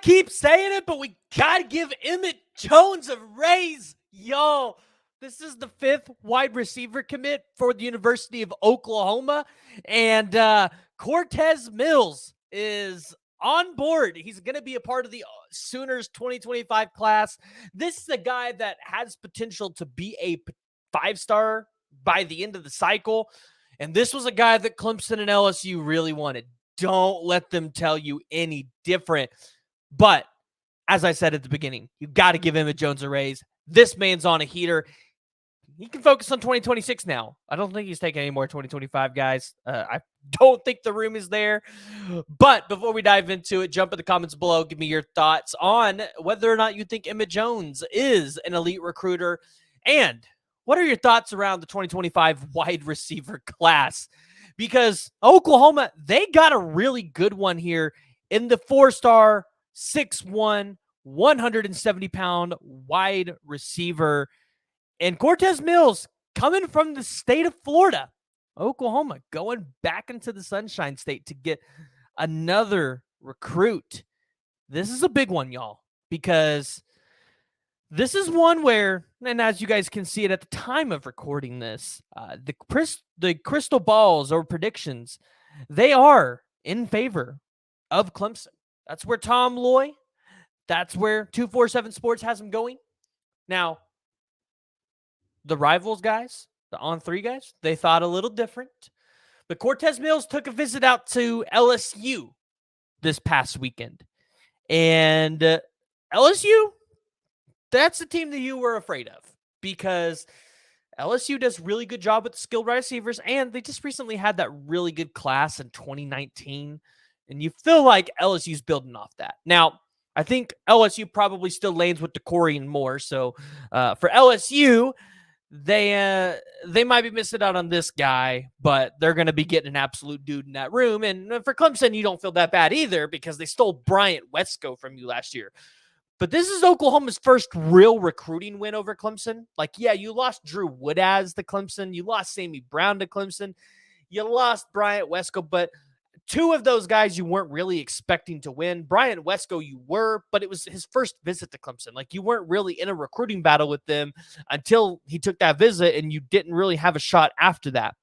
keep saying it, but we got to give Emmett Jones a raise, y'all. This is the 5th wide receiver commit for the University of Oklahoma, and Cortez Mills is on board. He's going to be a part of the Sooners 2025 class. This is a guy that has potential to be a 5-star by the end of the cycle, and this was a guy that Clemson and LSU really wanted. Don't let them tell you any different. But as I said at the beginning, you got to give Emmett Jones a raise. This man's on a heater. He can focus on 2026 now. I don't think he's taking any more 2025 guys. I don't think the room is there. But before we dive into it, jump in the comments below. Give me your thoughts on whether or not you think Emmett Jones is an elite recruiter. And what are your thoughts around the 2025 wide receiver class? Because Oklahoma, they got a really good one here in the 4-star, 6'1", 170-pound wide receiver. And Cortez Mills coming from the state of Florida, Oklahoma, going back into the Sunshine State to get another recruit. This is a big one, y'all, because this is one where, and as you guys can see it at the time of recording this, the crystal balls or predictions, they are in favor of Clemson. That's where Tom Loy, that's where 247 Sports has him going. Now, the rivals guys, the On3 guys, they thought a little different. But Cortez Mills took a visit out to LSU this past weekend. And LSU, that's the team that you were afraid of because LSU does a really good job with the skilled wide receivers, and they just recently had that really good class in 2019. And you feel like LSU's building off that. Now, I think LSU probably still lanes with DeCorey and more. So for LSU, they might be missing out on this guy, but they're going to be getting an absolute dude in that room. And for Clemson, you don't feel that bad either because they stole Bryant Wesco from you last year. But this is Oklahoma's first real recruiting win over Clemson. Like, yeah, you lost Drew Woodaz to Clemson. You lost Sammy Brown to Clemson. You lost Bryant Wesco, but two of those guys you weren't really expecting to win. Bryant Wesco you were, but it was his first visit to Clemson. Like, you weren't really in a recruiting battle with them until he took that visit, and you didn't really have a shot after that.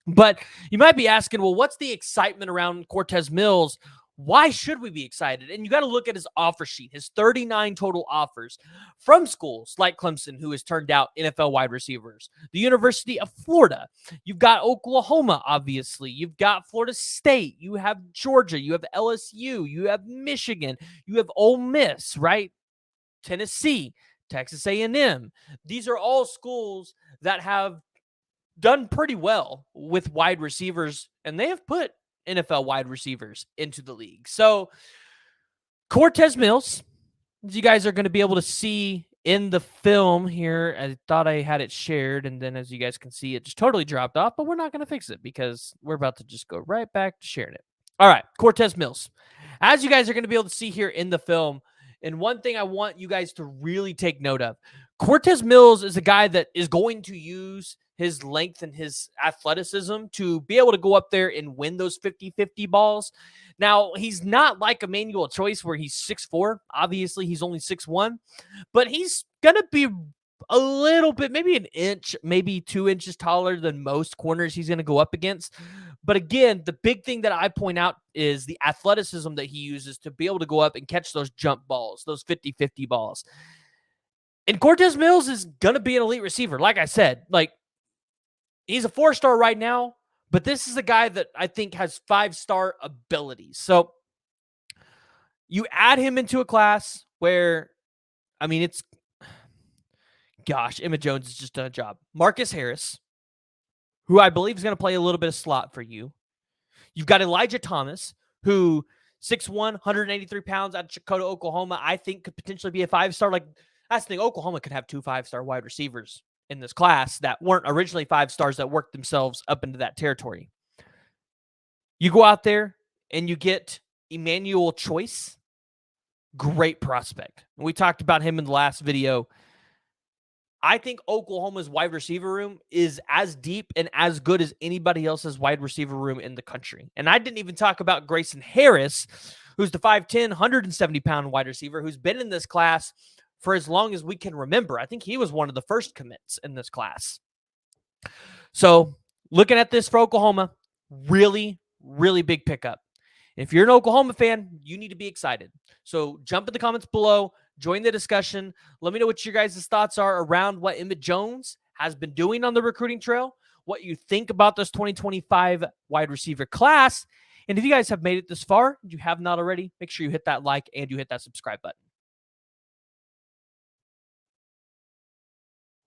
But you might be asking, well, what's the excitement around Cortez Mills? Why should we be excited? And you got to look at his offer sheet, his 39 total offers from schools like Clemson, who has turned out NFL wide receivers, the University of Florida. You've got Oklahoma, obviously. You've got Florida State. You have Georgia. You have LSU. You have Michigan. You have Ole Miss, right? Tennessee, Texas A&M. These are all schools that have done pretty well with wide receivers, and they have put NFL wide receivers into the league. So Cortez Mills, as you guys are going to be able to see in the film here, I thought I had it shared, and then as you guys can see, it just totally dropped off, but we're not going to fix it because we're about to just go right back to sharing it. All right, Cortez Mills. As you guys are going to be able to see here in the film, and one thing I want you guys to really take note of, Cortez Mills is a guy that is going to use his length and his athleticism to be able to go up there and win those 50-50 balls. Now, he's not like Emmanuel Choice where he's 6'4". Obviously, he's only 6'1", but he's going to be a little bit, maybe an inch, maybe 2 inches taller than most corners he's going to go up against. But again, the big thing that I point out is the athleticism that he uses to be able to go up and catch those jump balls, those 50-50 balls. And Cortez Mills is going to be an elite receiver. Like I said, like, he's a 4-star right now, but this is a guy that I think has 5-star abilities. So you add him into a class where, I mean, it's, gosh, Emmett Jones has just done a job. Marcus Harris, who I believe is going to play a little bit of slot for you. You've got Elijah Thomas, who 6'1", 183 pounds out of Chakota, Oklahoma, I think could potentially be a 5-star. Like, that's the thing. Oklahoma could have 2 5-star wide receivers in this class that weren't originally 5-stars that worked themselves up into that territory. You go out there and you get Emmanuel Choice, great prospect. We talked about him in the last video. I think Oklahoma's wide receiver room is as deep and as good as anybody else's wide receiver room in the country. And I didn't even talk about Grayson Harris, who's the 5'10", 170-pound wide receiver who's been in this class for as long as we can remember. I think he was one of the first commits in this class. So looking at this for Oklahoma, really, really big pickup. If you're an Oklahoma fan, you need to be excited. So jump in the comments below, join the discussion. Let me know what your guys' thoughts are around what Emmett Jones has been doing on the recruiting trail, what you think about this 2025 wide receiver class. And if you guys have made it this far, you have not already, make sure you hit that like and you hit that subscribe button.